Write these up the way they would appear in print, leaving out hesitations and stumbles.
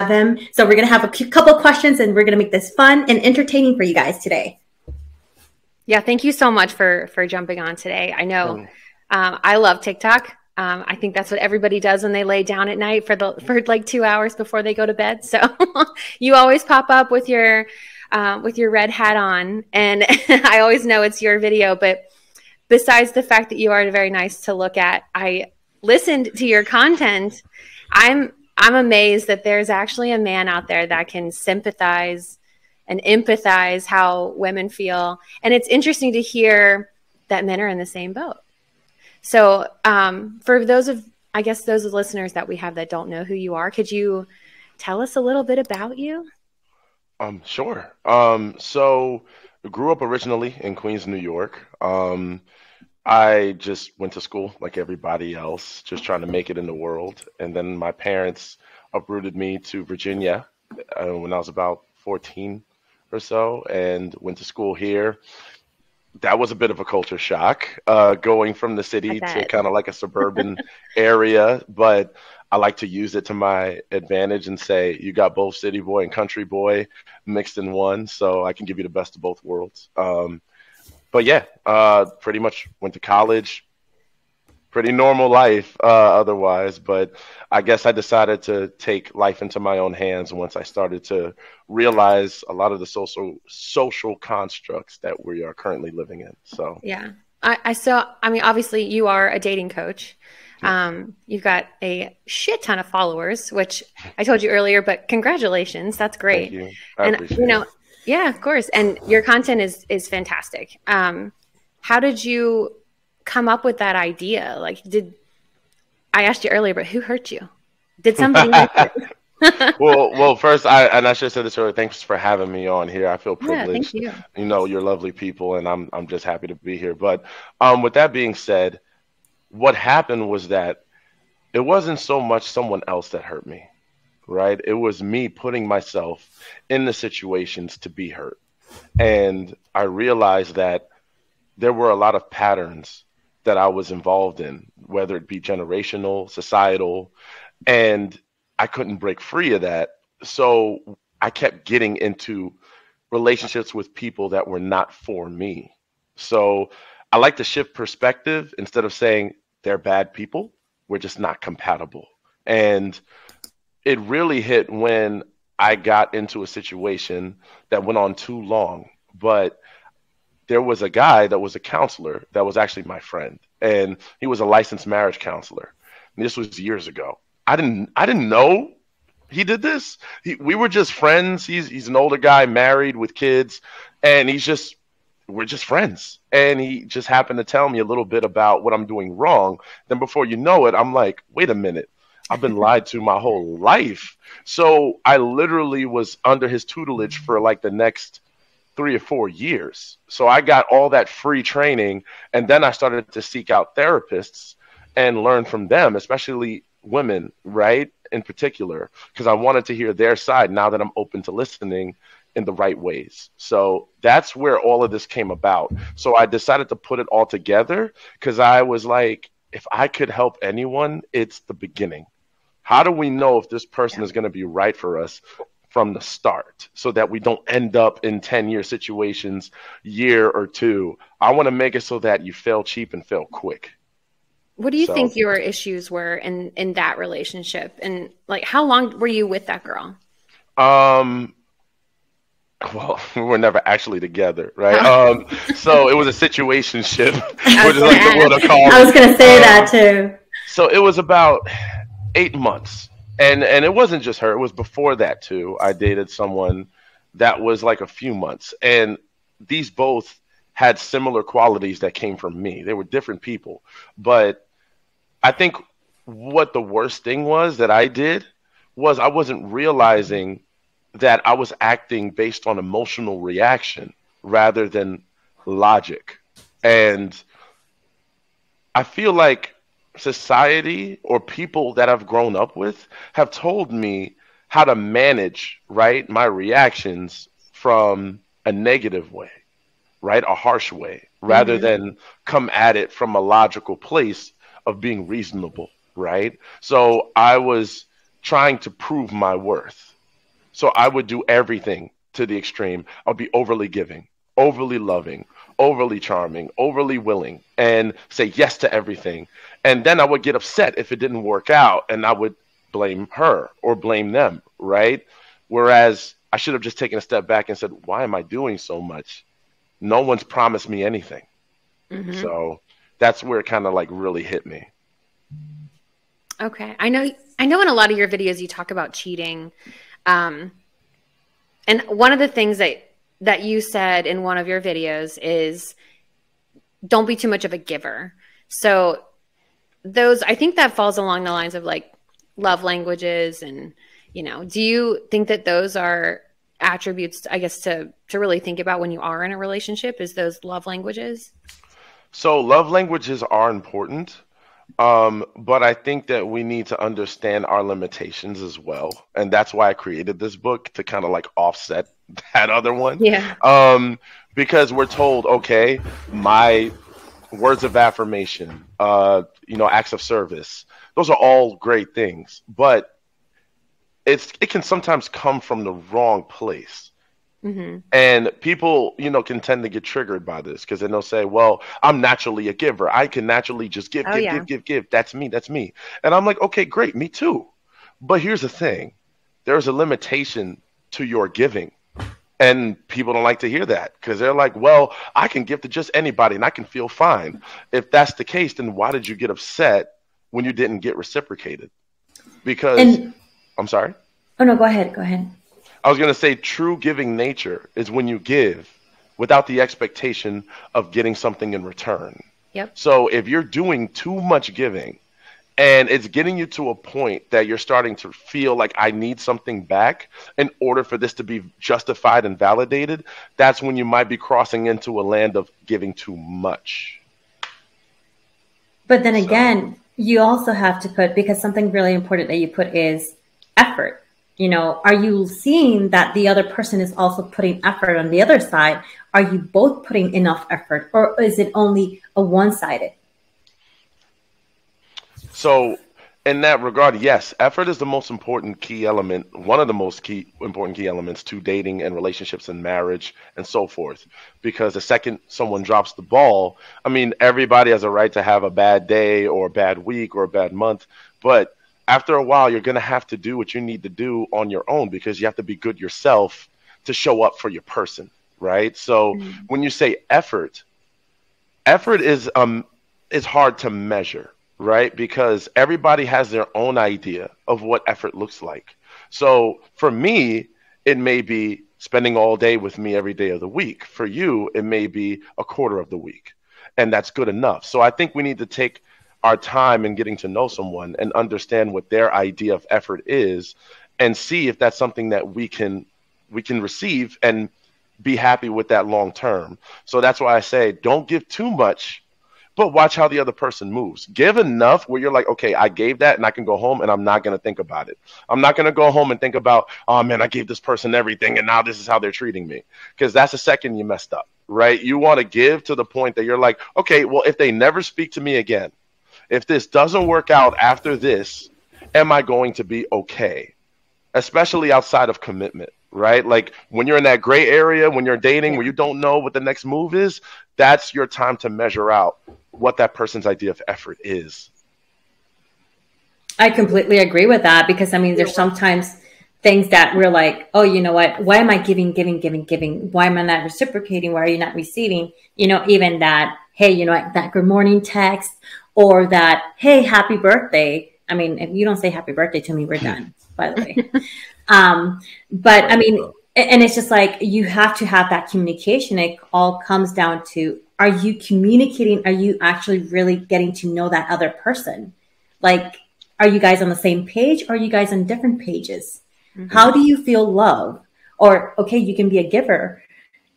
them. So we're going to have a couple of questions and we're going to make this fun and entertaining for you guys today. Yeah, thank you so much for jumping on today. I know I love TikTok. I think that's what everybody does when they lay down at night for like 2 hours before they go to bed. So you always pop up with your red hat on, and I always know it's your video. But besides the fact that you are very nice to look at, I listened to your content. I'm amazed that there's actually a man out there that can sympathize and empathize how women feel. And it's interesting to hear that men are in the same boat. So for those listeners that we have that don't know who you are, could you tell us a little bit about you? Sure. So I grew up originally in Queens, New York. I just went to school like everybody else, just trying to make it in the world. And then my parents uprooted me to Virginia when I was about 14 or so and went to school here. That was a bit of a culture shock, going from the city to kind of like a suburban area. But I like to use it to my advantage and say, you got both city boy and country boy mixed in one. So I can give you the best of both worlds. But yeah, pretty much went to college, pretty normal life otherwise. But I guess I decided to take life into my own hands once I started to realize a lot of the social constructs that we are currently living in. So yeah, I mean, obviously you are a dating coach. You've got a shit ton of followers, which I told you earlier, but congratulations. That's great. Thank you. I appreciate it. Yeah, of course. And your content is fantastic. How did you come up with that idea? Like, I asked you earlier, but who hurt you? Did somebody hurt you? Well, first, I should have said this earlier. Thanks for having me on here. I feel privileged. Yeah, thank you. You know, you're lovely people, and I'm just happy to be here. But with that being said, what happened was that it wasn't so much someone else that hurt me, right? It was me putting myself in the situations to be hurt. And I realized that there were a lot of patterns that I was involved in, whether it be generational, societal, and I couldn't break free of that. So I kept getting into relationships with people that were not for me. So I like to shift perspective. Instead of saying they're bad people, we're just not compatible. And it really hit when I got into a situation that went on too long. But there was a guy that was a counselor that was actually my friend, and he was a licensed marriage counselor. And this was years ago. I didn't know he did this. We were just friends. He's an older guy, married with kids, and we're just friends. And he just happened to tell me a little bit about what I'm doing wrong. Then before you know it, I'm like, wait a minute. I've been lied to my whole life. So I literally was under his tutelage for like the next 3 or 4 years. So I got all that free training. And then I started to seek out therapists and learn from them, especially women, right? In particular, because I wanted to hear their side now that I'm open to listening in the right ways. So that's where all of this came about. So I decided to put it all together because I was like, if I could help anyone, it's the beginning. How do we know if this person is going to be right for us from the start so that we don't end up in 10-year situations, year or two? I want to make it so that you fail cheap and fail quick. What do you think your issues were in that relationship? And like, how long were you with that girl? Well, we were never actually together, right? So it was a situationship, which is like the word to call it. I was going to say that too. So it was about 8 months. And it wasn't just her. It was before that too. I dated someone that was like a few months. And these both had similar qualities that came from me. They were different people. But I think what the worst thing was that I did was I wasn't realizing that I was acting based on emotional reaction rather than logic. And I feel like society or people that I've grown up with have told me how to manage, right, my reactions from a negative way, right, a harsh way, rather than come at it from a logical place of being reasonable, right? So I was trying to prove my worth. So I would do everything to the extreme. I'll be overly giving, overly loving, overly charming, overly willing, and say yes to everything. And then I would get upset if it didn't work out, and I would blame her or blame them, right? Whereas I should have just taken a step back and said, why am I doing so much? No one's promised me anything. Mm-hmm. So that's where it kind of like really hit me. Okay. I know in a lot of your videos you talk about cheating. And one of the things that you said in one of your videos is don't be too much of a giver. So I think that falls along the lines of like love languages. And, do you think that those are attributes, I guess, to really think about when you are in a relationship, is those love languages? So love languages are important. But I think that we need to understand our limitations as well. And that's why I created this book, to kind of like offset that other one. Yeah. Because we're told, okay, my words of affirmation, acts of service, those are all great things, but it can sometimes come from the wrong place. Mm-hmm. And people, can tend to get triggered by this because then they'll say, well, I'm naturally a giver. I can naturally just give. That's me. And I'm like, okay, great. Me too. But here's the thing. There's a limitation to your giving. And people don't like to hear that because they're like, well, I can give to just anybody and I can feel fine. If that's the case, then why did you get upset when you didn't get reciprocated? Because I'm sorry. Oh, no, go ahead. I was going to say true giving nature is when you give without the expectation of getting something in return. Yep. So if you're doing too much giving and it's getting you to a point that you're starting to feel like I need something back in order for this to be justified and validated, that's when you might be crossing into a land of giving too much. But then again, you also have to put, because something really important that you put is effort. Are you seeing that the other person is also putting effort on the other side? Are you both putting enough effort, or is it only a one-sided? So in that regard, yes, effort is the most important key element, one of the most important key elements to dating and relationships and marriage and so forth. Because the second someone drops the ball, everybody has a right to have a bad day or a bad week or a bad month, but after a while, you're going to have to do what you need to do on your own because you have to be good yourself to show up for your person, right? So when you say effort is hard to measure, right? Because everybody has their own idea of what effort looks like. So for me, it may be spending all day with me every day of the week. For you, it may be a quarter of the week, and that's good enough. So I think we need to take our time in getting to know someone and understand what their idea of effort is and see if that's something that we can receive and be happy with that long term. So that's why I say don't give too much, but watch how the other person moves. Give enough where you're like, okay, I gave that and I can go home and I'm not going to think about it. I'm not going to go home and think about, oh man, I gave this person everything and now this is how they're treating me. Because that's the second you messed up, right? You want to give to the point that you're like, okay, well, if they never speak to me again, if this doesn't work out after this, am I going to be okay? Especially outside of commitment, right? Like when you're in that gray area, when you're dating, where you don't know what the next move is, that's your time to measure out what that person's idea of effort is. I completely agree with that because, there's sometimes things that we're like, oh, you know what? Why am I giving? Why am I not reciprocating? Why are you not receiving? Even that, hey, that good morning text, or that, hey, happy birthday. If you don't say happy birthday to me, we're done, by the way. But and it's just like, you have to have that communication. It all comes down to, are you communicating? Are you actually really getting to know that other person? Like, are you guys on the same page? Or are you guys on different pages? Mm-hmm. How do you feel love? Or, okay, you can be a giver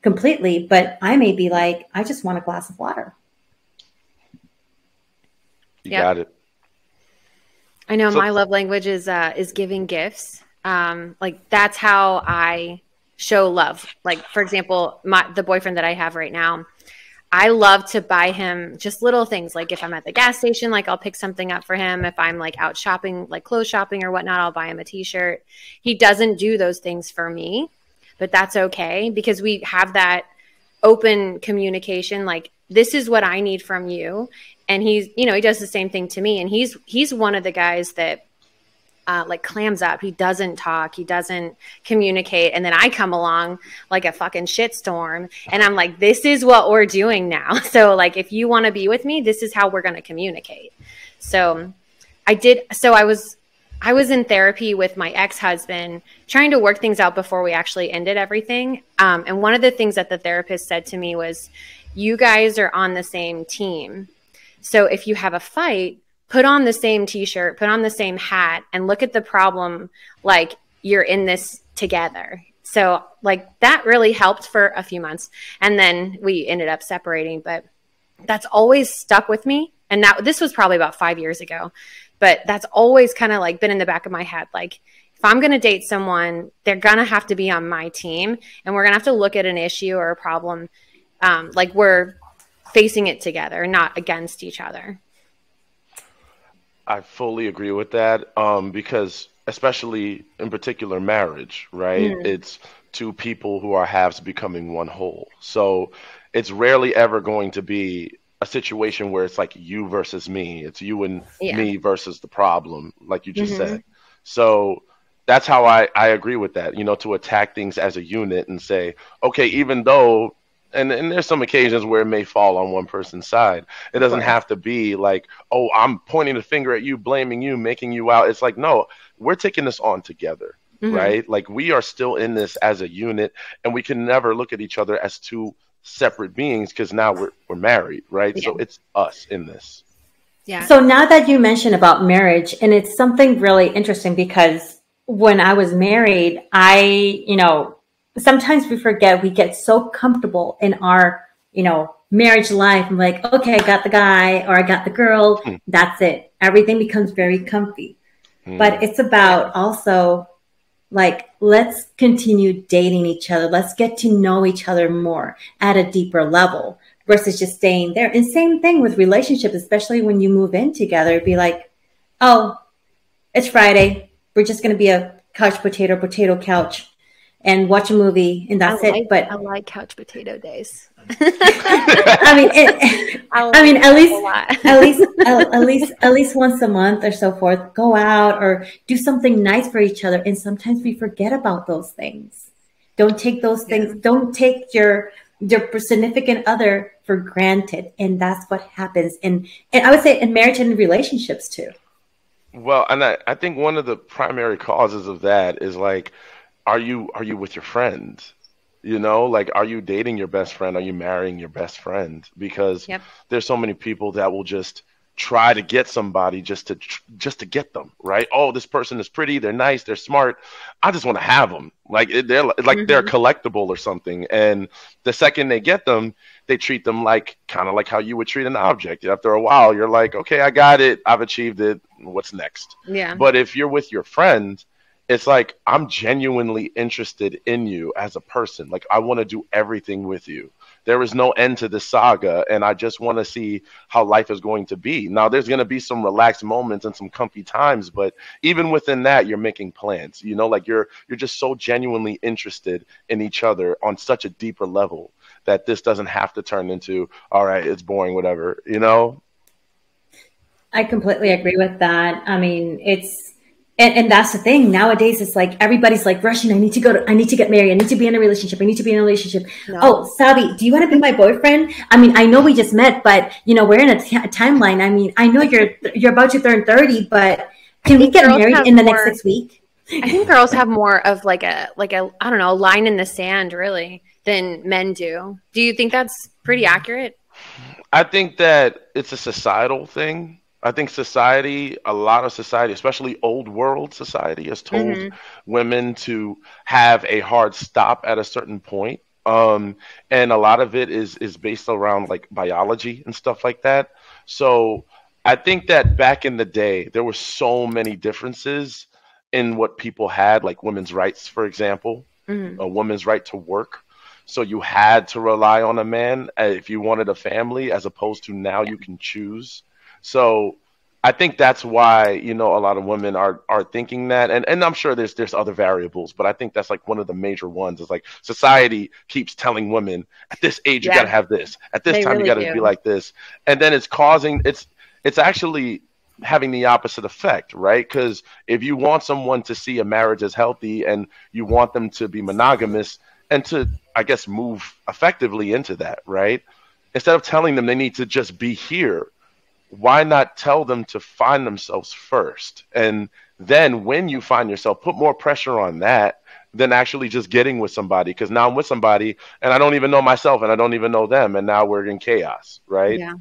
completely, but I may be like, I just want a glass of water. You got it. I know my love language is giving gifts. Like that's how I show love. Like, for example, the boyfriend that I have right now, I love to buy him just little things. Like if I'm at the gas station, like I'll pick something up for him. If I'm like out shopping, like clothes shopping or whatnot, I'll buy him a t-shirt. He doesn't do those things for me, but that's okay because we have that open communication. Like, this is what I need from you. And he's, you know, he does the same thing to me. And he's one of the guys that like clams up. He doesn't talk. He doesn't communicate. And then I come along like a fucking shitstorm. And I'm like, this is what we're doing now. So like, if you want to be with me, this is how we're going to communicate. So I was in therapy with my ex-husband trying to work things out before we actually ended everything. And one of the things that the therapist said to me was, you guys are on the same team. So if you have a fight, put on the same t-shirt, put on the same hat, and look at the problem like you're in this together. So like that really helped for a few months. And then we ended up separating, but that's always stuck with me. And this was probably about 5 years ago, but that's always kind of like been in the back of my head. Like if I'm going to date someone, they're going to have to be on my team, and we're going to have to look at an issue or a problem like we're facing it together, not against each other. I fully agree with that, because especially in particular marriage, right? It's two people who are halves becoming one whole. So it's rarely ever going to be a situation where it's like you versus me. It's you and me versus the problem, like you just said. So that's how I agree with that, you know, to attack things as a unit and say, okay, even though and there's some occasions where it may fall on one person's side. It doesn't have to be like, oh, I'm pointing the finger at you, blaming you, making you out. It's like, no, we're taking this on together, right? Like we are still in this as a unit, and we can never look at each other as two separate beings because now we're married, right? So it's us in this. Yeah. So now that you mentioned about marriage, and it's something really interesting because when I was married, sometimes we forget, we get so comfortable in our, marriage life. I'm like, okay, I got the guy or I got the girl. That's it. Everything becomes very comfy. But it's about also like, let's continue dating each other. Let's get to know each other more at a deeper level versus just staying there. And same thing with relationships, especially when you move in together. It'd be like, oh, it's Friday. We're just going to be a couch potato couch. And watch a movie, and that's it. But I like couch potato days. I mean, at least once a month or so forth, go out or do something nice for each other. And sometimes we forget about those things. Don't take those things. Don't take your significant other for granted, and that's what happens. And I would say in marriage and in relationships too. Well, and I think one of the primary causes of that is like, are you with your friend? Like, are you dating your best friend? Are you marrying your best friend? Because there's so many people that will just try to get somebody just to get them, right? Oh, this person is pretty, they're nice, they're smart. I just want to have them. Like they're collectible or something. And the second they get them, they treat them like kind of like how you would treat an object. After a while, you're like, okay, I got it, I've achieved it. What's next? Yeah. But if you're with your friend, it's like, I'm genuinely interested in you as a person. Like, I want to do everything with you. There is no end to this saga, and I just want to see how life is going to be. Now, there's going to be some relaxed moments and some comfy times, but even within that, you're making plans. Like you're just so genuinely interested in each other on such a deeper level that this doesn't have to turn into, all right, it's boring, whatever, I completely agree with that. I mean, And that's the thing. Nowadays, it's like everybody's like rushing. I need to get married. I need to be in a relationship. No. Oh, Sabi, do you want to be my boyfriend? I mean, I know we just met, but we're in a timeline. I mean, I know you're about to turn 30, but can we get married in the next 6 weeks? I think girls have more of like a I don't know, line in the sand really than men do. Do you think that's pretty accurate? I think that it's a societal thing. I think a lot of society, especially old world society, has told women to have a hard stop at a certain point. And a lot of it is based around like biology and stuff like that. So I think that back in the day, there were so many differences in what people had, like women's rights, for example, a woman's right to work. So you had to rely on a man if you wanted a family, as opposed to now you can choose. So I think that's why, a lot of women are thinking that. And I'm sure there's other variables, but I think that's like one of the major ones, is like society keeps telling women at this age, you got to have this. At this time, you got to be like this. And then it's actually having the opposite effect, right? Because if you want someone to see a marriage as healthy and you want them to be monogamous and to, I guess, move effectively into that, right? Instead of telling them they need to just be here, why not tell them to find themselves first? And then when you find yourself, put more pressure on that than actually just getting with somebody. Because now I'm with somebody and I don't even know myself and I don't even know them. And now we're in chaos, right? Yeah.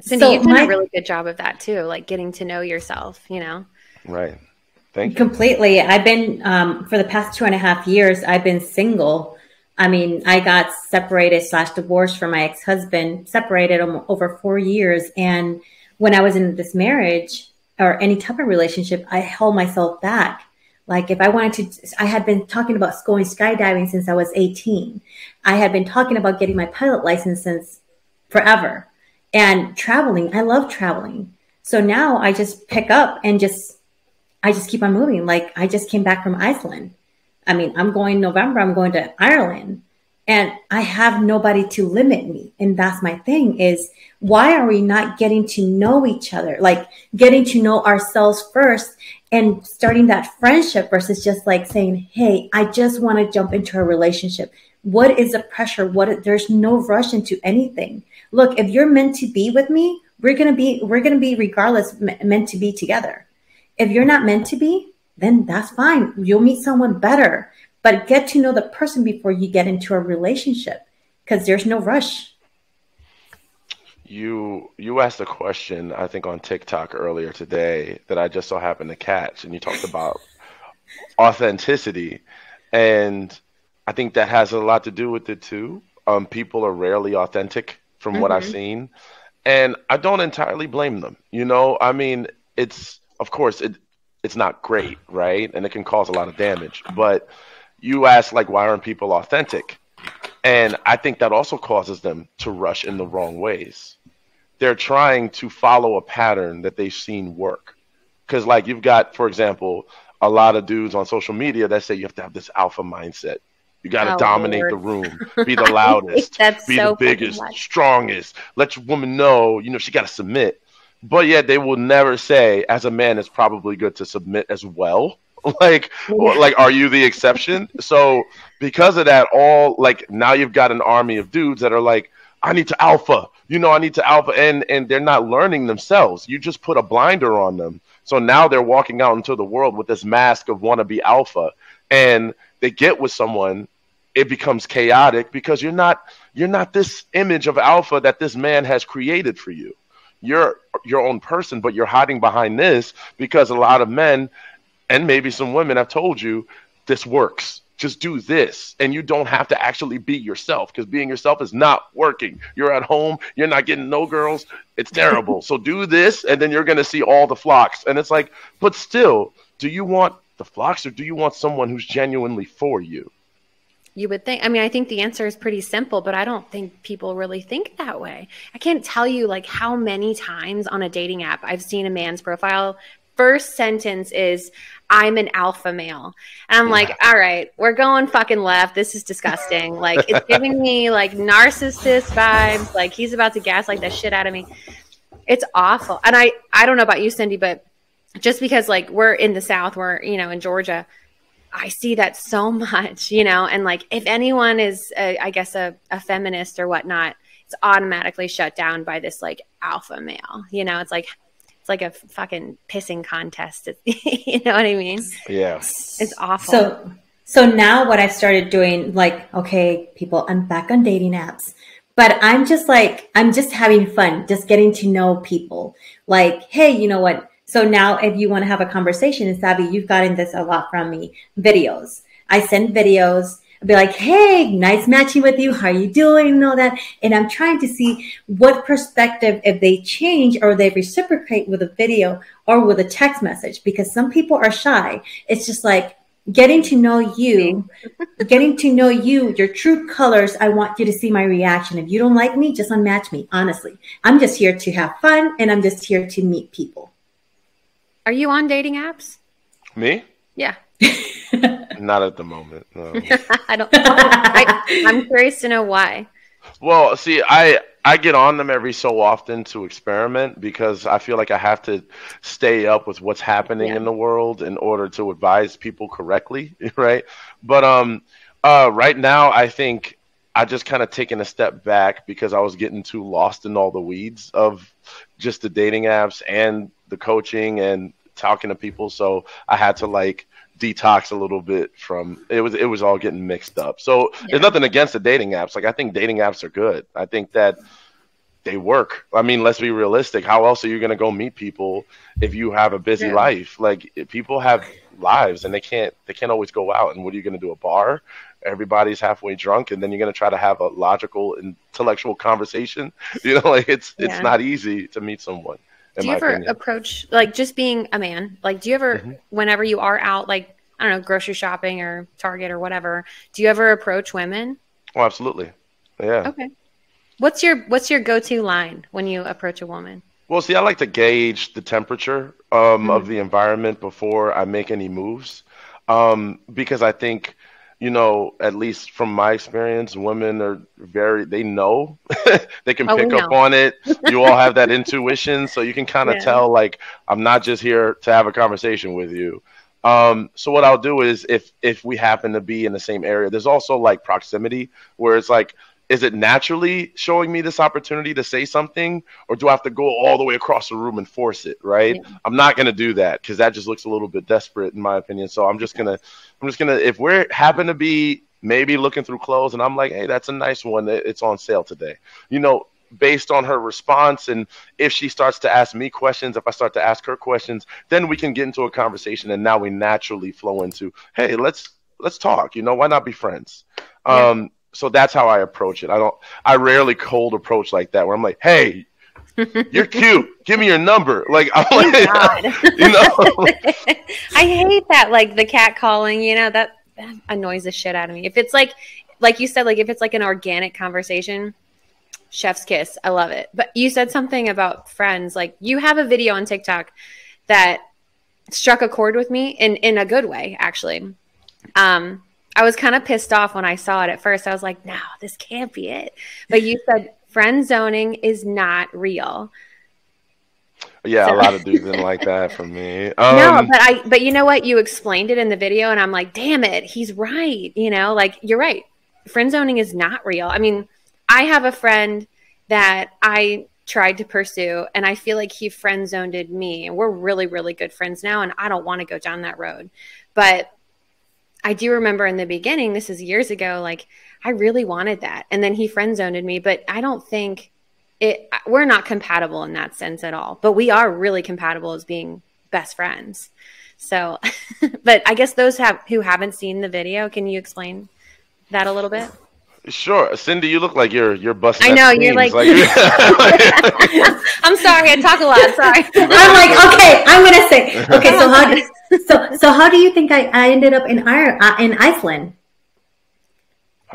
Cindy, you've done a really good job of that too, like getting to know yourself, Right. Thank you. Completely. I've been, for the past 2.5 years, I've been single. I mean, I got separated/divorced from my ex-husband, separated over 4 years. And when I was in this marriage or any type of relationship, I held myself back. Like if I wanted to, I had been talking about going skydiving since I was 18. I had been talking about getting my pilot license since forever. And traveling, I love traveling. So now I just pick up and I just keep on moving. Like I just came back from Iceland. I mean, I'm going November, I'm going to Ireland, and I have nobody to limit me. And that's my thing, is why are we not getting to know each other? Like getting to know ourselves first and starting that friendship versus just like saying, hey, I just want to jump into a relationship. What is the pressure? There's no rush into anything. Look, if you're meant to be with me, we're going to be regardless meant to be together. If you're not meant to be, then that's fine. You'll meet someone better, but get to know the person before you get into a relationship, because there's no rush. You asked a question, I think, on TikTok earlier today that I just so happened to catch, and you talked about authenticity, and I think that has a lot to do with it too. People are rarely authentic from what I've seen, and I don't entirely blame them. I mean, of course it's not great, right? And it can cause a lot of damage. But you ask, like, why aren't people authentic? And I think that also causes them to rush in the wrong ways. They're trying to follow a pattern that they've seen work. Because, like, you've got, for example, a lot of dudes on social media that say you have to have this alpha mindset. You got to dominate the room, be the loudest, be the biggest, strongest. Let your woman know, she got to submit. But yet they will never say, as a man, it's probably good to submit as well. Like, are you the exception? So because of that, now you've got an army of dudes that are like, I need to alpha, I need to alpha. And they're not learning themselves. You just put a blinder on them. So now they're walking out into the world with this mask of wannabe alpha. And they get with someone, it becomes chaotic because you're not this image of alpha that this man has created for you. You're your own person, but you're hiding behind this because a lot of men and maybe some women have told you this works. Just do this. And you don't have to actually be yourself, because being yourself is not working. You're at home. You're not getting no girls. It's terrible. So do this, and then you're going to see all the flocks. And it's like, but still, do you want the flocks or do you want someone who's genuinely for you? You would think. I mean, I think the answer is pretty simple, but I don't think people really think that way. I can't tell you like how many times on a dating app I've seen a man's profile. First sentence is, I'm an alpha male. And I'm like, all right, we're going fucking left. This is disgusting. Like, it's giving me like narcissist vibes. Like, he's about to gaslight the shit out of me. It's awful. And I don't know about you, Cindy, but just because like we're in the South, we're, in Georgia, I see that so much, and like if anyone is, I guess, a feminist or whatnot, it's automatically shut down by this like alpha male. It's like a fucking pissing contest. You know what I mean? Yeah. It's awful. So now what I've started doing, like, okay, people, I'm back on dating apps, but I'm just having fun, just getting to know people. Like, hey, you know what? So now if you want to have a conversation, and Savvy, you've gotten this a lot from me, videos. I send videos. I'll be like, hey, nice matching with you. How are you doing? And all that. And I'm trying to see what perspective, if they change or they reciprocate with a video or with a text message, because some people are shy. It's just like, getting to know you, your true colors. I want you to see my reaction. If you don't like me, just unmatch me. Honestly, I'm just here to have fun, and I'm just here to meet people. Are you on dating apps? Me? Yeah. Not at the moment. No. I'm curious to know why. Well, see, I get on them every so often to experiment because I feel like I have to stay up with what's happening in the world in order to advise people correctly, right? But right now, I think I just kind of taken a step back because I was getting too lost in all the weeds of just the dating apps and the coaching and talking to people. So I had to like detox a little bit from it was all getting mixed up. So there's nothing against the dating apps. Like I think dating apps are good. I think that they work. I mean, let's be realistic. How else are you going to go meet people if you have a busy life? Like people have lives and they can't always go out. And what are you going to do? A bar? Everybody's halfway drunk, and then you're going to try to have a logical, intellectual conversation. You know, like it's not easy to meet someone. Do you ever approach, like, just being a man? Like, do you ever, whenever you are out, like, I don't know, grocery shopping or Target or whatever, do you ever approach women? Oh, absolutely. Yeah. Okay. What's your go-to line when you approach a woman? Well, see, I like to gauge the temperature of the environment before I make any moves, because I think, you know, at least from my experience, women are they know, they can pick up on it. You all have that intuition. So you can kind of tell, like, I'm not just here to have a conversation with you. So what I'll do is if we happen to be in the same area, there's also like proximity where it's like, is it naturally showing me this opportunity to say something, or do I have to go all the way across the room and force it? Right. Yeah. I'm not going to do that because that just looks a little bit desperate in my opinion. So I'm just going to, if we happen to be maybe looking through clothes and I'm like, hey, that's a nice one. It's on sale today. You know, based on her response. And if she starts to ask me questions, if I start to ask her questions, then we can get into a conversation. And now we naturally flow into, hey, let's talk, you know, why not be friends? Yeah. So that's how I approach it. I rarely cold approach like that where I'm like, hey, you're cute. Give me your number. Like, I'm like, you know, I hate that. Like the cat calling, you know, that annoys the shit out of me. If it's like you said, like if it's like an organic conversation, chef's kiss. I love it. But you said something about friends. Like you have a video on TikTok that struck a chord with me in a good way, actually. I was kind of pissed off when I saw it at first. I was like, no, this can't be it. But you said friend zoning is not real. Yeah, so. A lot of dudes didn't like that from me. No, but you know what? You explained it in the video, and I'm like, damn it, he's right. You know, like, you're right. Friend zoning is not real. I mean, I have a friend that I tried to pursue, and I feel like he friend zoned me. And we're really, really good friends now, and I don't want to go down that road. But I do remember in the beginning, this is years ago, like I really wanted that. And then he friend zoned me, but I don't think we're not compatible in that sense at all, but we are really compatible as being best friends. So, but I guess those who haven't seen the video, can you explain that a little bit? Sure. Cindy, you look like you're busting. I know, you're like I'm sorry, I talk a lot. Sorry. I'm like, okay, I'm gonna say, okay, so how do you think I ended up in Iceland?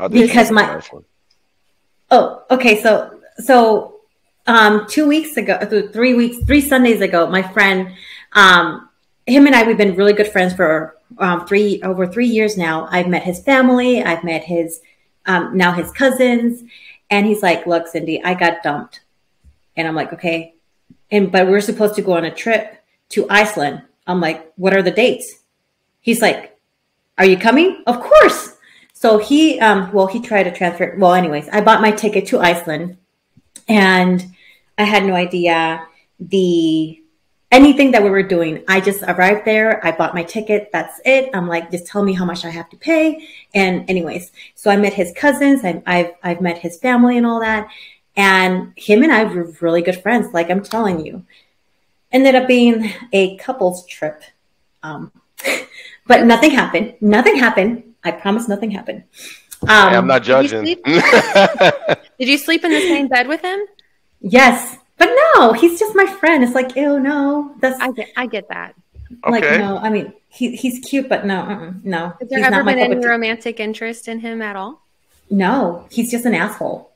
Because okay, so 2 weeks ago, 3 Sundays ago, my friend, him and I, we've been really good friends for over 3 years now. I've met his family, I've met his now his cousins, and he's like, look, Cindy, I got dumped. And I'm like, okay. But we're supposed to go on a trip to Iceland. I'm like, what are the dates? He's like, are you coming? Of course. So he tried to transfer. Well, anyways, I bought my ticket to Iceland, and I had no idea anything that we were doing. I just arrived there. I bought my ticket. That's it. I'm like, just tell me how much I have to pay. And anyways, so I met his cousins, and I've met his family and all that. And him and I were really good friends. Like I'm telling you, ended up being a couples trip. But nothing happened. I promise nothing happened. I'm not judging. Did you sleep in the same bed with him? Yes. But no, he's just my friend. It's like, ew, no. I get that. Like, Okay. no, I mean, he's cute, but no, no. Has there He's ever not my been cup any of tea. romantic interest in him at all? No, he's just an asshole.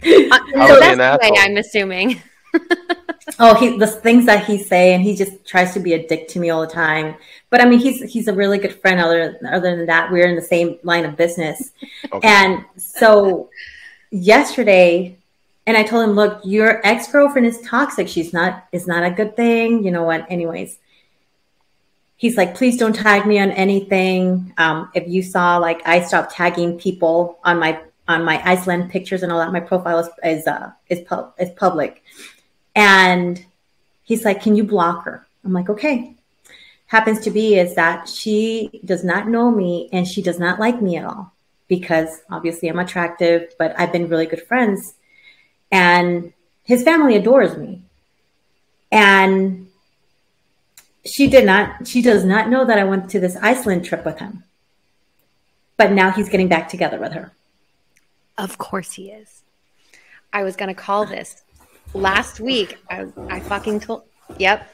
In How the is he best an asshole? way, I'm assuming. Oh, the things that he say, and he just tries to be a dick to me all the time. But I mean, he's a really good friend. Other than that, we're in the same line of business. Okay. And so yesterday, and I told him, look, your ex-girlfriend is toxic. It's not a good thing. You know what? Anyways, he's like, please don't tag me on anything. If you saw, like, I stopped tagging people on my Iceland pictures and all that. My profile is public. And he's like, can you block her? I'm like, okay. Happens to be is that she does not know me and she does not like me at all because obviously I'm attractive, but I've been really good friends. And his family adores me. And she does not know that I went to this Iceland trip with him. But now he's getting back together with her. Of course he is. I was going to call this. Last week, I fucking told. Yep.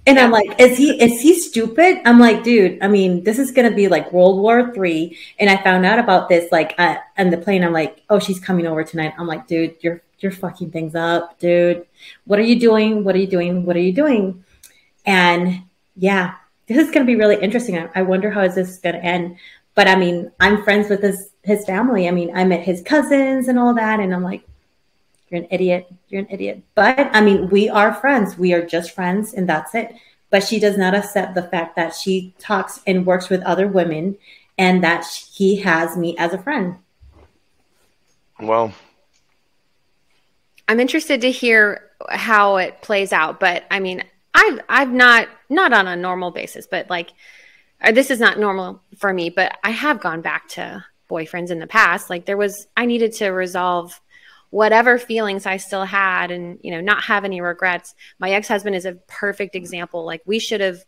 And I'm like, is he stupid? I'm like, dude, I mean, this is gonna be like World War III. And I found out about this like on the plane. I'm like, oh, she's coming over tonight. I'm like, dude, you're fucking things up, dude. What are you doing? What are you doing? What are you doing? And yeah, this is gonna be really interesting. I wonder how is this gonna end. But I mean, I'm friends with his family. I mean, I met his cousins and all that, and I'm like, you're an idiot. You're an idiot. But I mean, we are friends. We are just friends and that's it. But she does not accept the fact that she talks and works with other women and that he has me as a friend. Well, I'm interested to hear how it plays out. But I mean, I've not on a normal basis, but like, this is not normal for me, but I have gone back to boyfriends in the past. Like I needed to resolve whatever feelings I still had and, you know, not have any regrets. My ex-husband is a perfect example. Like we should have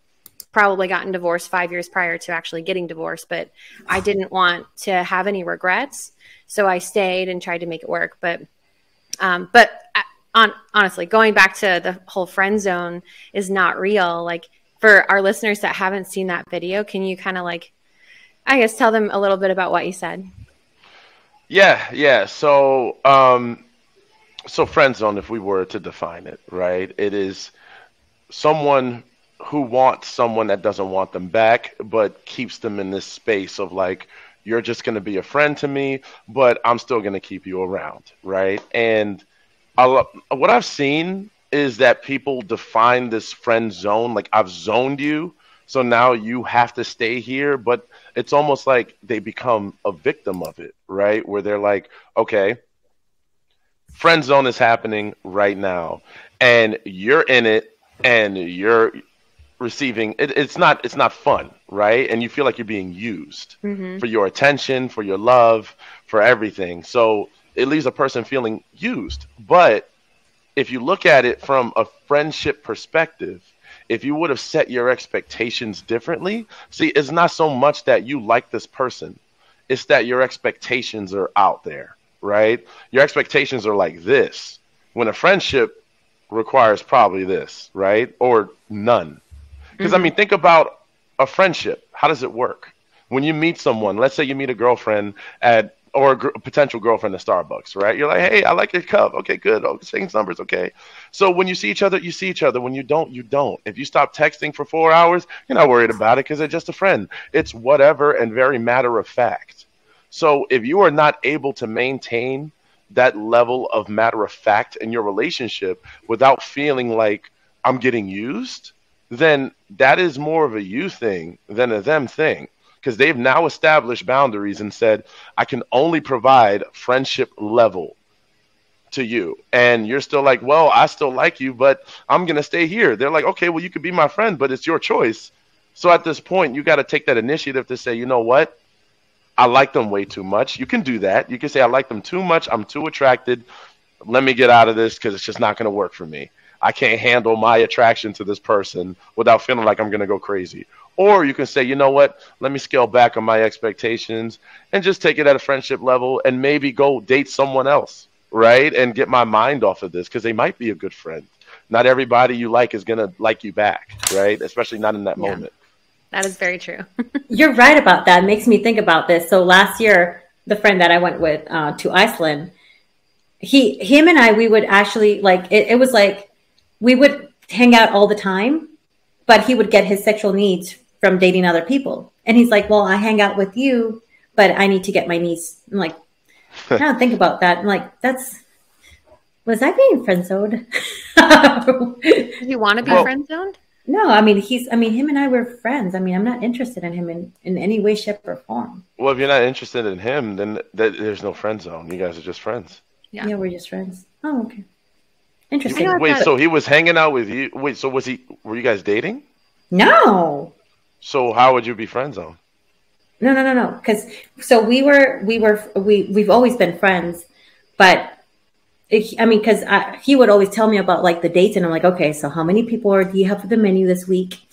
probably gotten divorced 5 years prior to actually getting divorced, but I didn't want to have any regrets. So I stayed and tried to make it work. But honestly, going back to the whole friend zone is not real. Like for our listeners that haven't seen that video, can you kind of like, I guess, tell them a little bit about what you said? Yeah. So, so friend zone, if we were to define it, right? It is someone who wants someone that doesn't want them back, but keeps them in this space of like, you're just going to be a friend to me, but I'm still going to keep you around, right? And what I've seen is that people define this friend zone, like I've zoned you, so now you have to stay here, but it's almost like they become a victim of it, right? Where they're like, okay, friend zone is happening right now, and you're in it, and you're receiving it. It's not fun, right? And you feel like you're being used for your attention, for your love, for everything. So it leaves a person feeling used. But if you look at it from a friendship perspective, if you would have set your expectations differently, see, it's not so much that you like this person. It's that your expectations are out there, right? Your expectations are like this. When a friendship requires probably this, right? Or none. Because, I mean, think about a friendship. How does it work? When you meet someone, let's say you meet a girlfriend or a potential girlfriend at Starbucks, right? You're like, hey, I like your cup. Okay, good. Oh, same numbers. Okay. So when you see each other, you see each other. When you don't, you don't. If you stop texting for 4 hours, you're not worried about it because they're just a friend. It's whatever and very matter of fact. So if you are not able to maintain that level of matter of fact in your relationship without feeling like I'm getting used, then that is more of a you thing than a them thing. Because they've now established boundaries and said, I can only provide friendship level to you. And you're still like, well, I still like you, but I'm going to stay here. They're like, okay, well, you could be my friend, but it's your choice. So at this point, you got to take that initiative to say, you know what? I like them way too much. You can do that. You can say, I like them too much. I'm too attracted. Let me get out of this because it's just not going to work for me. I can't handle my attraction to this person without feeling like I'm going to go crazy. Or you can say, you know what, let me scale back on my expectations and just take it at a friendship level and maybe go date someone else, right? And get my mind off of this because they might be a good friend. not everybody you like is gonna like you back, right? Especially not in that moment. That is very true. You're right about that. It makes me think about this. So last year, the friend that I went with to Iceland, him and I, we would actually like, it was like, we would hang out all the time, but he would get his sexual needs from dating other people. And he's like, well, I hang out with you, but I need to get my needs. I'm like, I don't think about that. I'm like, was I being friend zoned? You want to be friend zoned? No, I mean, him and I were friends. I mean, I'm not interested in him in any way, shape, or form. Well, if you're not interested in him, then there's no friend zone. You guys are just friends. Yeah, we're just friends. Oh, okay. Interesting. Wait, so he was hanging out with you. Wait, so were you guys dating? No. So how would you be friend zone? No. Because we've always been friends, but because he would always tell me about like the dates, and I'm like, okay, so how many people do you have for the menu this week?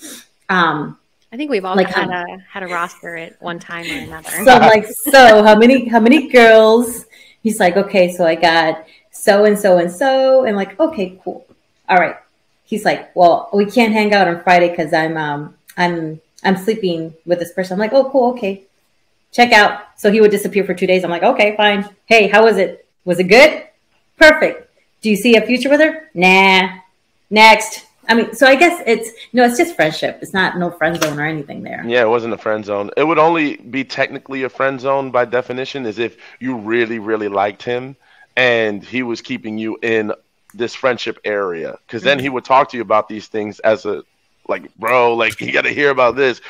I think we've all like had a roster at one time or another. So I'm like, so how many girls? He's like, okay, so I got so and so and so, and like, okay, cool, all right. He's like, well, we can't hang out on Friday because I'm sleeping with this person. I'm like, oh, cool, okay, check out. So he would disappear for 2 days. I'm like, okay, fine. Hey, how was it? Was it good? Perfect. Do you see a future with her? Nah. Next. I mean, so I guess it's just friendship. It's not no friend zone or anything there. Yeah, it wasn't a friend zone. It would only be technically a friend zone by definition is if you really, really liked him and he was keeping you in this friendship area. Because then he would talk to you about these things as a, like, bro, like, you got to hear about this,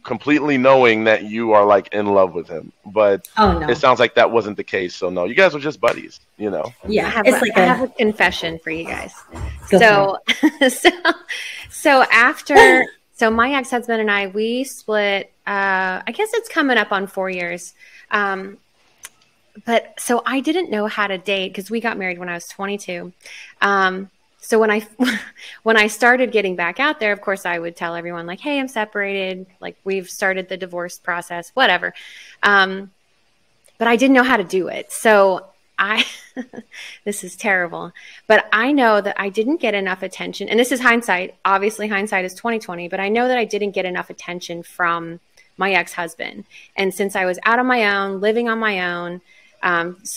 completely knowing that you are, like, in love with him. But it sounds like that wasn't the case. So, no, you guys were just buddies, you know? Yeah, I have a confession for you guys. So my ex-husband and I, we split, I guess it's coming up on 4 years. But so I didn't know how to date because we got married when I was 22. So when I started getting back out there, of course, I would tell everyone like, hey, I'm separated. Like we've started the divorce process, whatever. But I didn't know how to do it. So this is terrible, but I know that I didn't get enough attention. And this is hindsight. Obviously hindsight is 2020, but I know that I didn't get enough attention from my ex-husband. And since I was out on my own, living on my own,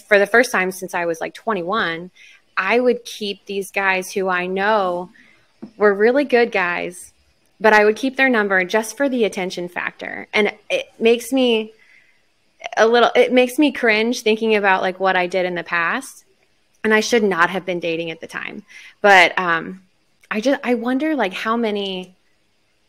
for the first time since I was like 21, I would keep these guys who I know were really good guys, but I would keep their number just for the attention factor. And it makes me cringe thinking about like what I did in the past. And I should not have been dating at the time. But I wonder like how many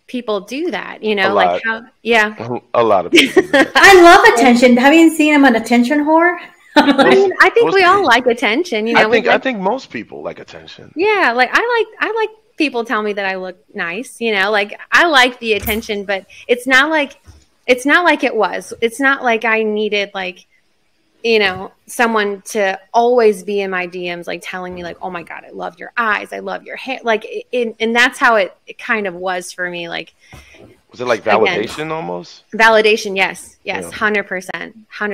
people do that, you know, like how, yeah. A lot of people. I love attention. Have you seen him an attention whore? I mean, I think we all like attention, you know. I think most people like attention. Yeah, like I like people tell me that I look nice, you know, like I like the attention, but it's not like it was. It's not like I needed like, you know, someone to always be in my DMs like telling me like, "Oh my God, I love your eyes, I love your hair." Like and that's how it kind of was for me, like was it like validation almost? Validation, yes. 100%.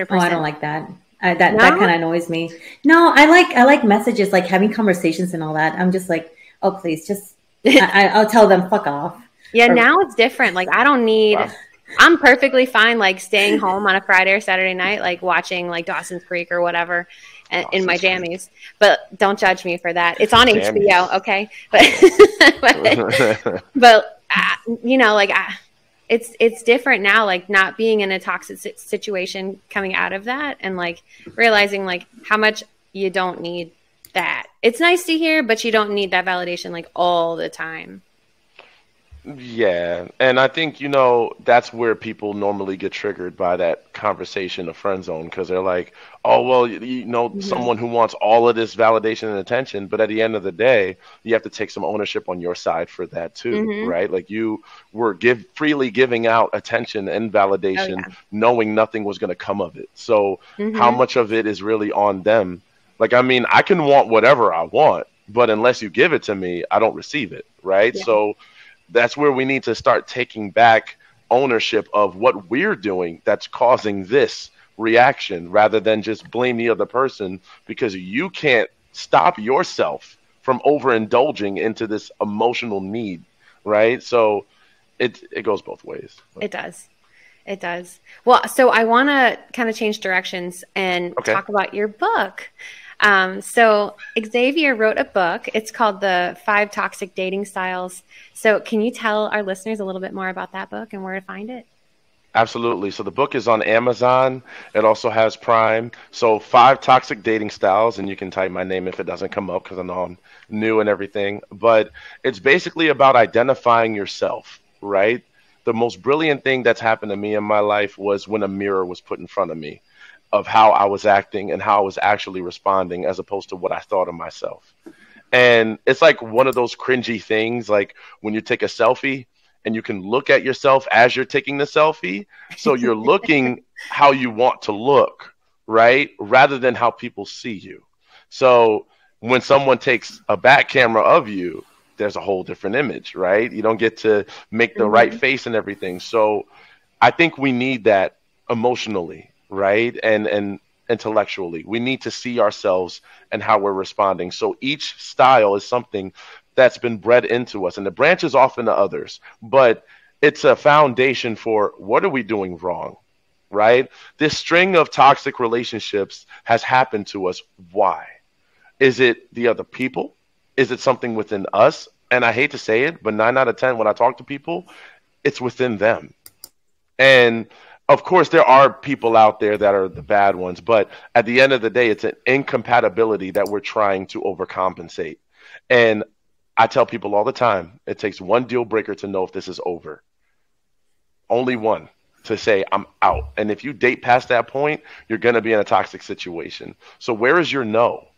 Oh, I don't like that. That kind of annoys me. No, I like messages, like having conversations and all that. I'm just like, oh, please, just I'll tell them fuck off. Yeah, now it's different. Like I don't need. Wow. I'm perfectly fine, like staying home on a Friday or Saturday night, like watching like Dawson's Creek or whatever in my jammies. But don't judge me for that. It's on HBO, okay? But you know, like it's different now, like not being in a toxic situation coming out of that and like realizing like how much you don't need that. It's nice to hear, but you don't need that validation like all the time. Yeah, and I think, you know, that's where people normally get triggered by that conversation of friend zone because they're like, oh, well, you know, someone who wants all of this validation and attention, but at the end of the day, you have to take some ownership on your side for that too, right? Like you were freely giving out attention and validation, knowing nothing was going to come of it. So how much of it is really on them? Like, I mean, I can want whatever I want, but unless you give it to me, I don't receive it, right? Yeah. So that's where we need to start taking back ownership of what we're doing that's causing this reaction rather than just blame the other person because you can't stop yourself from overindulging into this emotional need, right? So it goes both ways. It does. It does. Well, so I want to kind of change directions and talk about your book. So Xavier wrote a book. It's called The 5 Toxic Dating Styles. So can you tell our listeners a little bit more about that book and where to find it? Absolutely. So the book is on Amazon. It also has Prime. So 5 Toxic Dating Styles, and you can type my name if it doesn't come up because I know I'm new and everything. But it's basically about identifying yourself, right? The most brilliant thing that's happened to me in my life was when a mirror was put in front of me of how I was acting and how I was actually responding as opposed to what I thought of myself. And it's like one of those cringy things, like when you take a selfie and you can look at yourself as you're taking the selfie. So you're looking how you want to look, right? Rather than how people see you. So when someone takes a back camera of you, there's a whole different image, right? You don't get to make the right face and everything. So I think we need that emotionally, right? And intellectually. We need to see ourselves and how we're responding. So each style is something that's been bred into us, and it branches off into others, but it's a foundation for what are we doing wrong, right? This string of toxic relationships has happened to us. Why? Is it the other people? Is it something within us? And I hate to say it, but 9 out of 10, when I talk to people, it's within them. And of course, there are people out there that are the bad ones, but at the end of the day, it's an incompatibility that we're trying to overcompensate. And I tell people all the time, it takes one deal breaker to know if this is over. Only one to say, I'm out. And if you date past that point, you're going to be in a toxic situation. So where is your no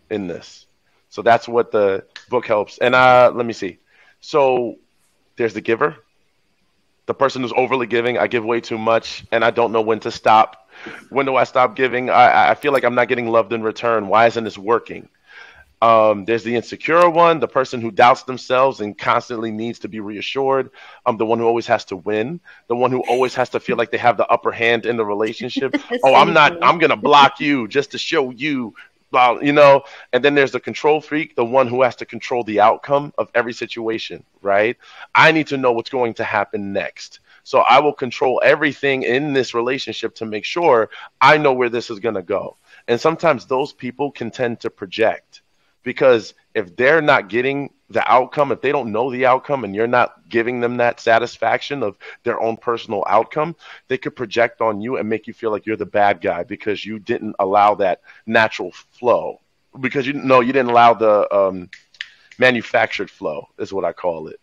in this? So that's what the book helps. And let me see. So there's the giver, the person who's overly giving. I give way too much and I don't know when to stop. When do I stop giving? I feel like I'm not getting loved in return. Why isn't this working? There's the insecure one, the person who doubts themselves and constantly needs to be reassured. The one who always has to win, the one who always has to feel like they have the upper hand in the relationship. I'm going to block you just to show you. You know, and then there's the control freak, the one who has to control the outcome of every situation, right? I need to know what's going to happen next. So I will control everything in this relationship to make sure I know where this is going to go. And sometimes those people can tend to project, because if they're not getting the outcome, if they don't know the outcome and you're not giving them that satisfaction of their own personal outcome, they could project on you and make you feel like you're the bad guy because you didn't allow that natural flow, because you didn't allow the manufactured flow is what I call it,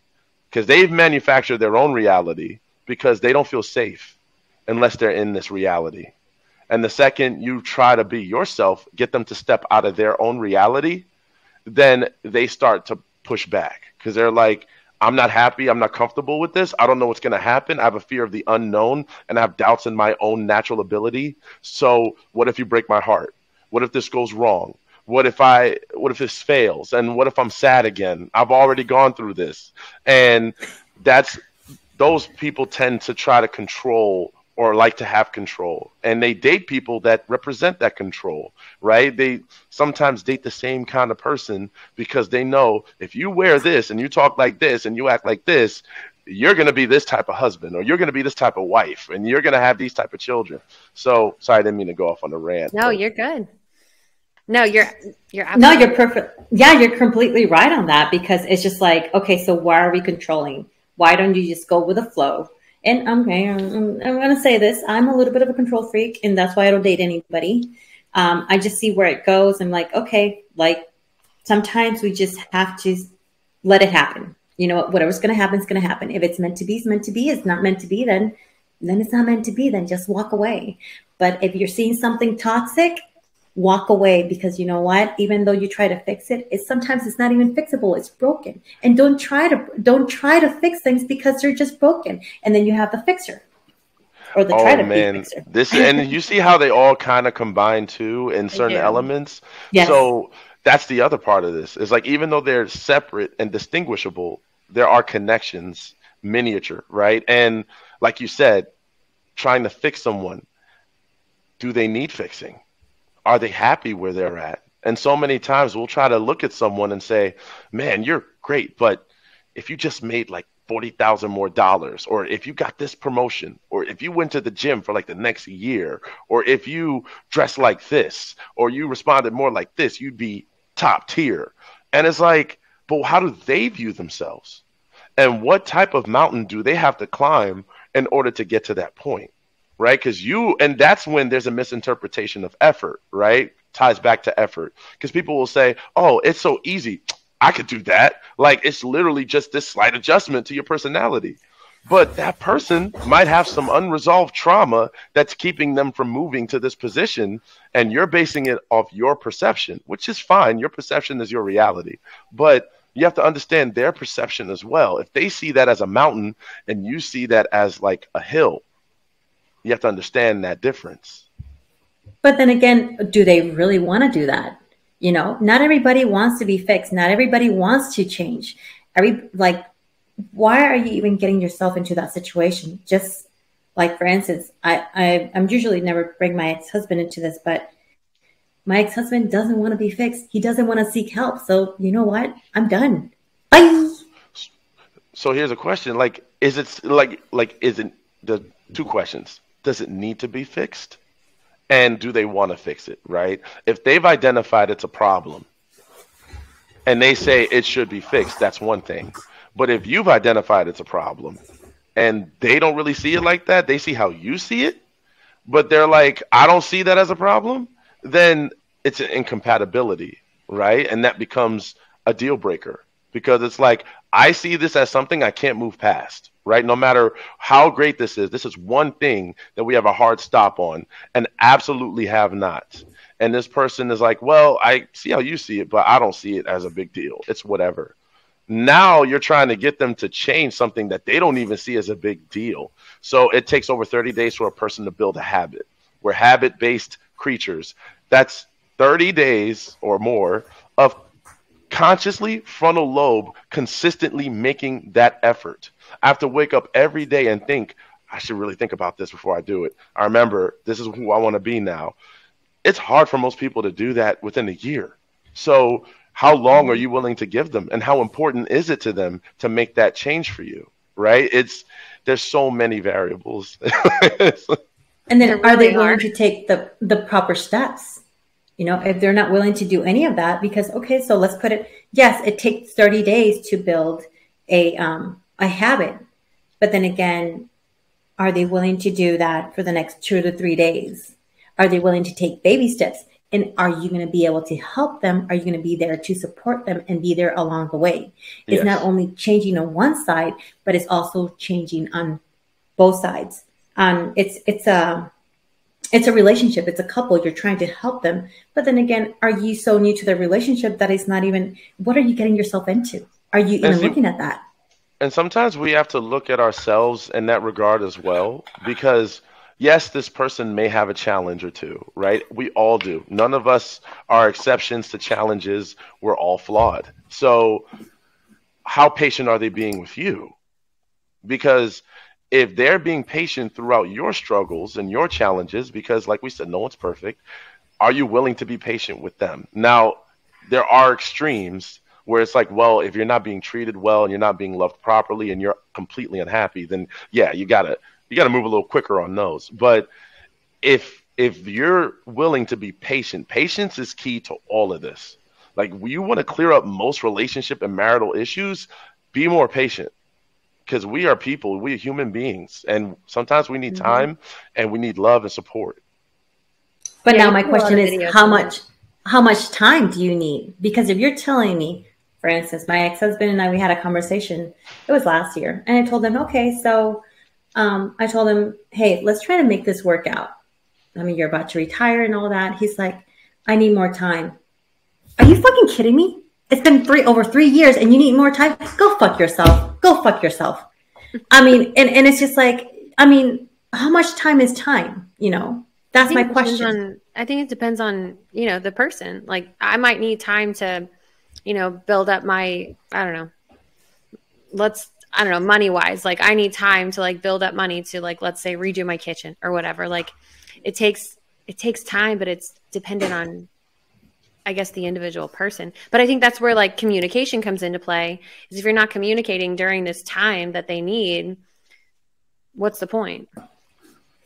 because they've manufactured their own reality because they don't feel safe unless they're in this reality. And the second you try to be yourself, get them to step out of their own reality, then they start to push back because they're like, I'm not happy. I'm not comfortable with this. I don't know what's going to happen. I have a fear of the unknown and I have doubts in my own natural ability. So what if you break my heart? What if this goes wrong? What if this fails? And what if I'm sad again? I've already gone through this. And those people tend to try to control or like to have control. And they date people that represent that control, right? They sometimes date the same kind of person because they know if you wear this and you talk like this and you act like this, you're going to be this type of husband or you're going to be this type of wife and you're going to have these type of children. So sorry, I didn't mean to go off on a rant. No, you're good. No, you're absolutely no, you're perfect. Yeah, you're completely right on that, because it's just like, okay, so why are we controlling? Why don't you just go with the flow? And I'm going to say this. I'm a little bit of a control freak, and that's why I don't date anybody. I just see where it goes. I'm like, okay, like sometimes we just have to let it happen. You know, whatever's going to happen is going to happen. If it's meant to be, it's meant to be. It's not meant to be, then it's not meant to be. Then just walk away. But if you're seeing something toxic, walk away, because you know what? Even though you try to fix it, sometimes it's not even fixable. It's broken. And don't try to fix things because they're just broken. And then you have the fixer or the try to be fixer. And you see how they all kind of combine too in certain elements. Yes. So that's the other part of this. Is like, even though they're separate and distinguishable, there are connections, miniature, right? And like you said, trying to fix someone, do they need fixing? Are they happy where they're at? And so many times we'll try to look at someone and say, man, you're great, but if you just made like $40,000 more, or if you got this promotion, or if you went to the gym for like the next year, or if you dressed like this, or you responded more like this, you'd be top tier. And it's like, but how do they view themselves? And what type of mountain do they have to climb in order to get to that point? Right? And that's when there's a misinterpretation of effort, right? Ties back to effort. Because people will say, oh, it's so easy. I could do that. Like, it's literally just this slight adjustment to your personality. But that person might have some unresolved trauma that's keeping them from moving to this position. And you're basing it off your perception, which is fine. Your perception is your reality. But you have to understand their perception as well. If they see that as a mountain and you see that as like a hill, you have to understand that difference. But then again, do they really want to do that? You know, not everybody wants to be fixed. Not everybody wants to change. Why are you even getting yourself into that situation? Just like, for instance, I'm usually never bring my ex-husband into this, but my ex-husband doesn't want to be fixed. He doesn't want to seek help. So you know what? I'm done. Bye. So here's a question. Is it the two questions? Does it need to be fixed? And do they want to fix it, right? If they've identified it's a problem and they say it should be fixed, that's one thing. But if you've identified it's a problem and they don't really see it like that, they see how you see it, but they're like, I don't see that as a problem, then it's an incompatibility, right? And that becomes a deal breaker because it's like, I see this as something I can't move past, right? No matter how great this is one thing that we have a hard stop on and absolutely have not. And this person is like, well, I see how you see it, but I don't see it as a big deal. It's whatever. Now you're trying to get them to change something that they don't even see as a big deal. So it takes over 30 days for a person to build a habit. We're habit-based creatures. That's 30 days or more of consciously frontal lobe consistently making that effort. I have to wake up every day and think, I should really think about this before I do it. I remember this is who I want to be now. It's hard for most people to do that within a year. So how long are you willing to give them? And how important is it to them to make that change for you? Right? There's so many variables. And then are they willing to take the proper steps? You know, if they're not willing to do any of that, because, okay, so let's put it, yes, it takes 30 days to build a habit. But then again, are they willing to do that for the next 2 to 3 days? Are they willing to take baby steps? And are you going to be able to help them? Are you going to be there to support them and be there along the way? It's not only changing on one side, but it's also changing on both sides. It's a relationship. It's a couple. You're trying to help them. But then again, are you so new to the relationship that it's not even, what are you getting yourself into? Are you even looking at that? And sometimes we have to look at ourselves in that regard as well, because yes, this person may have a challenge or two, right? We all do. None of us are exceptions to challenges. We're all flawed. So how patient are they being with you? Because if they're being patient throughout your struggles and your challenges, because like we said, no one's perfect, are you willing to be patient with them? Now, there are extremes where it's like, well, if you're not being treated well and you're not being loved properly and you're completely unhappy, then yeah, you gotta move a little quicker on those. But if you're willing to be patient, patience is key to all of this. Like, you want to clear up most relationship and marital issues, be more patient. Because we are people, we are human beings, and sometimes we need time and we need love and support. But now my question is, how much time do you need? Because if you're telling me, for instance, my ex-husband and I, we had a conversation, it was last year, and I told him, okay, so I told him, hey, let's try to make this work out. I mean, you're about to retire and all that. He's like, I need more time. Are you fucking kidding me? It's been over 3 years and you need more time? Go fuck yourself. Go fuck yourself. I mean, and it's just like, I mean, how much time is time? You know, that's my question. I think it depends on, you know, the person. Like, I might need time to, you know, build up my, money wise. Like, I need time to like build up money to like, let's say redo my kitchen or whatever. Like, it takes time, but it's dependent on I guess, the individual person. But I think that's where like communication comes into play, is if you're not communicating during this time that they need, what's the point?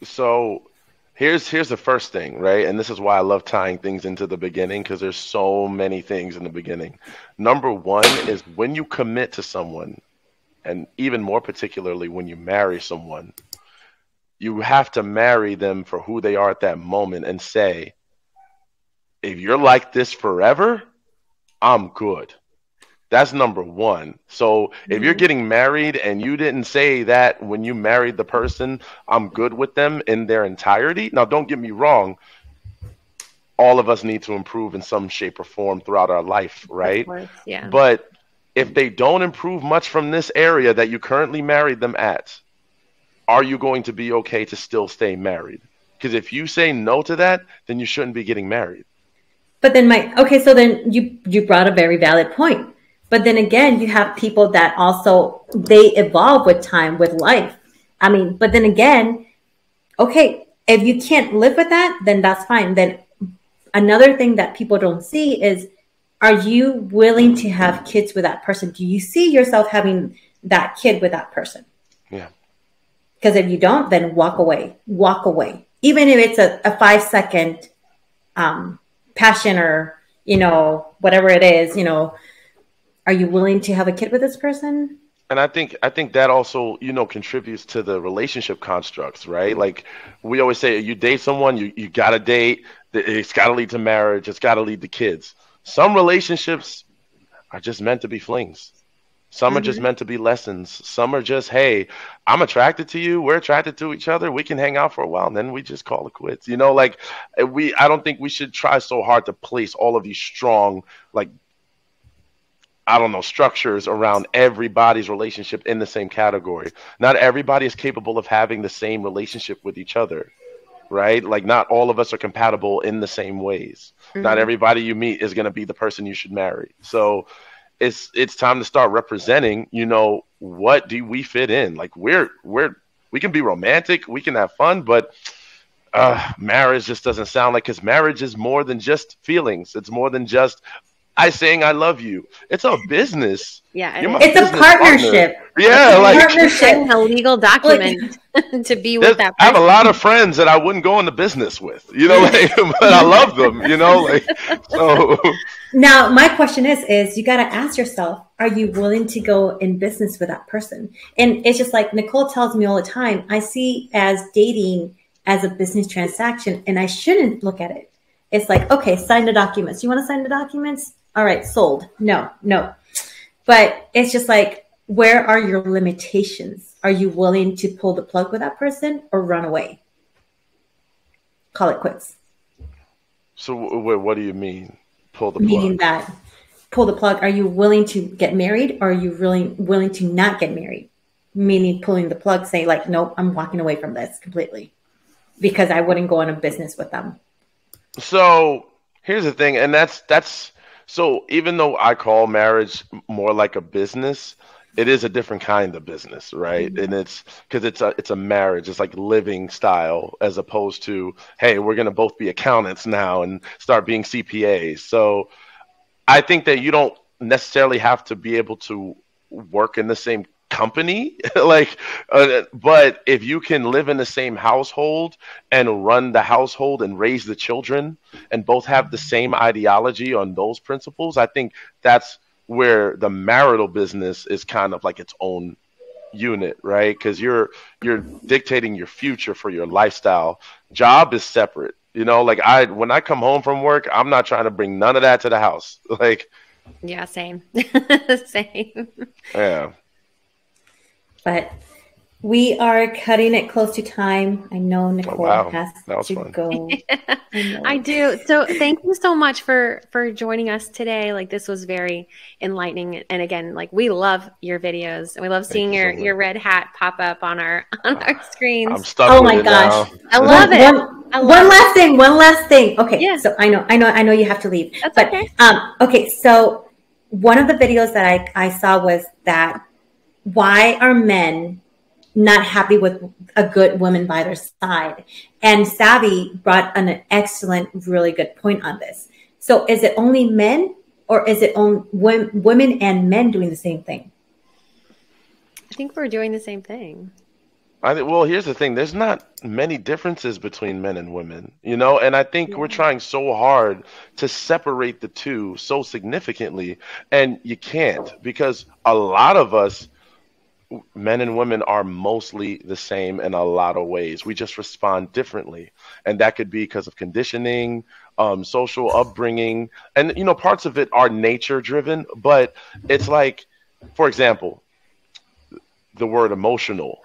So here's the first thing, right? And this is why I love tying things into the beginning, because there's so many things in the beginning. Number one is when you commit to someone, and even more particularly when you marry someone, you have to marry them for who they are at that moment and say, if you're like this forever, I'm good. That's number one. So if you're getting married and you didn't say that when you married the person, I'm good with them in their entirety. Now, don't get me wrong. All of us need to improve in some shape or form throughout our life, right? Of course, yeah. But if they don't improve much from this area that you currently married them at, are you going to be okay to still stay married? Because if you say no to that, then you shouldn't be getting married. But then so then you brought a very valid point. But then again, you have people that also, they evolve with time, with life. I mean, but then again, okay, if you can't live with that, then that's fine. Then another thing that people don't see is, are you willing to have kids with that person? Do you see yourself having that kid with that person? Yeah. Because if you don't, then walk away. Even if it's a 5-second passion, or, whatever it is, are you willing to have a kid with this person? And I think that also, contributes to the relationship constructs, right? Like we always say, you date someone, you got to date, it's got to lead to marriage, it's got to lead to kids. Some relationships are just meant to be flings. Some are just meant to be lessons. Some are just, hey, I'm attracted to you. We're attracted to each other. We can hang out for a while, and then we just call it quits. I don't think we should try so hard to place all of these strong, structures around everybody's relationship in the same category. Not everybody is capable of having the same relationship with each other, right? Like not all of us are compatible in the same ways. Not everybody you meet is going to be the person you should marry. So it's time to start representing, what do we fit in? Like we can be romantic, we can have fun, but marriage just doesn't sound like, because marriage is more than just feelings. It's more than just saying I love you. It's a business. Yeah, it's a partnership. Partner. Yeah, partnership, a legal document to be with that person. I have a lot of friends that I wouldn't go into business with, but I love them, so. Now, my question is you got to ask yourself, are you willing to go in business with that person? And it's just like Nicole tells me all the time, I see as dating as a business transaction, and I shouldn't look at it. It's like, okay, sign the documents. You want to sign the documents? All right, sold. No. But it's just like, where are your limitations? Are you willing to pull the plug with that person or run away? Call it quits. So what do you mean, pull the plug? Meaning that, pull the plug. Are you willing to get married, or are you really willing to not get married? Meaning pulling the plug, saying like, nope, I'm walking away from this completely because I wouldn't go into business with them. So here's the thing, and that's so even though I call marriage more like a business, it is a different kind of business, right? And it's because it's a marriage. It's like living style, as opposed to, hey, we're going to both be accountants now and start being CPAs. So I think that you don't necessarily have to be able to work in the same company, but if you can live in the same household and run the household and raise the children and both have the same ideology on those principles, I think that's where the marital business is kind of like its own unit, right? Because you're dictating your future for your lifestyle. Job is separate, when I come home from work, I'm not trying to bring none of that to the house. Yeah, same. Same. Yeah. But we are cutting it close to time. I know Nicole has to go. I do. So thank you so much for joining us today. This was very enlightening. And again, we love your videos, and we love seeing your red hat pop up on our screens. I'm stuck. Oh my gosh. I love it. One last thing. Okay. Yeah. So I know you have to leave. That's okay. Okay. So one of the videos that I saw was that, why are men not happy with a good woman by their side? And Savvy brought an excellent, really good point on this. So is it only men, or is it only women and men doing the same thing? I think we're doing the same thing. Well, here's the thing. There's not many differences between men and women, you know, and I think we're trying so hard to separate the two so significantly, and you can't, because a lot of us, men and women, are mostly the same in a lot of ways. We just respond differently, and that could be because of conditioning, social upbringing, and, you know, parts of it are nature driven, but it's like, for example, the word emotional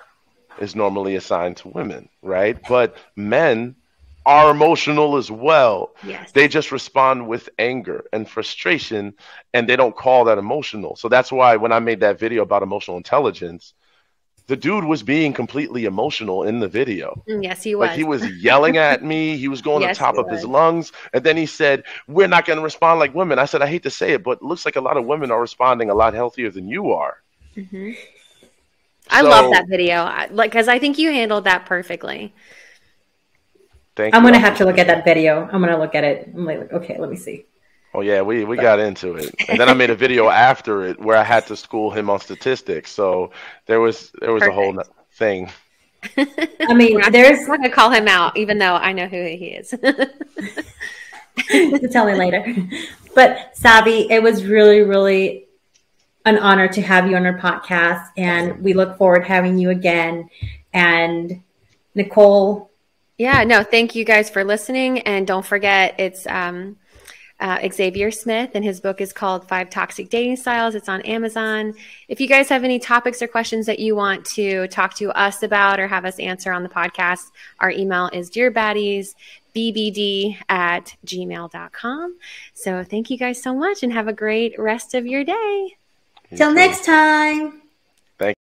is normally assigned to women, right? But men are emotional as well. Yes. They just respond with anger and frustration, and they don't call that emotional. So that's why when I made that video about emotional intelligence, the dude was being completely emotional in the video. Yes, he was. Like, he was yelling at me. He was going to the top of his lungs. And then he said, we're not going to respond like women. I said, I hate to say it, but it looks like a lot of women are responding a lot healthier than you are. Mm-hmm. I love that video, because I think you handled that perfectly. Thank you. I'm going to have to look at that video. I'm going to look at it. I'm like, okay, let me see. Oh, yeah, we got into it. And then I made a video after it where I had to school him on statistics. So there was a whole thing. I mean, I'm not going to call him out, even though I know who he is. Tell me later. But Xavi, it was really, really an honor to have you on our podcast, and we look forward to having you again. And Nicole. Yeah, no, thank you guys for listening. And don't forget, it's Xavier Smith, and his book is called 5 Toxic Dating Styles. It's on Amazon. If you guys have any topics or questions that you want to talk to us about or have us answer on the podcast, our email is dearbaddiesbbd@gmail.com. So thank you guys so much, and have a great rest of your day. Till next time.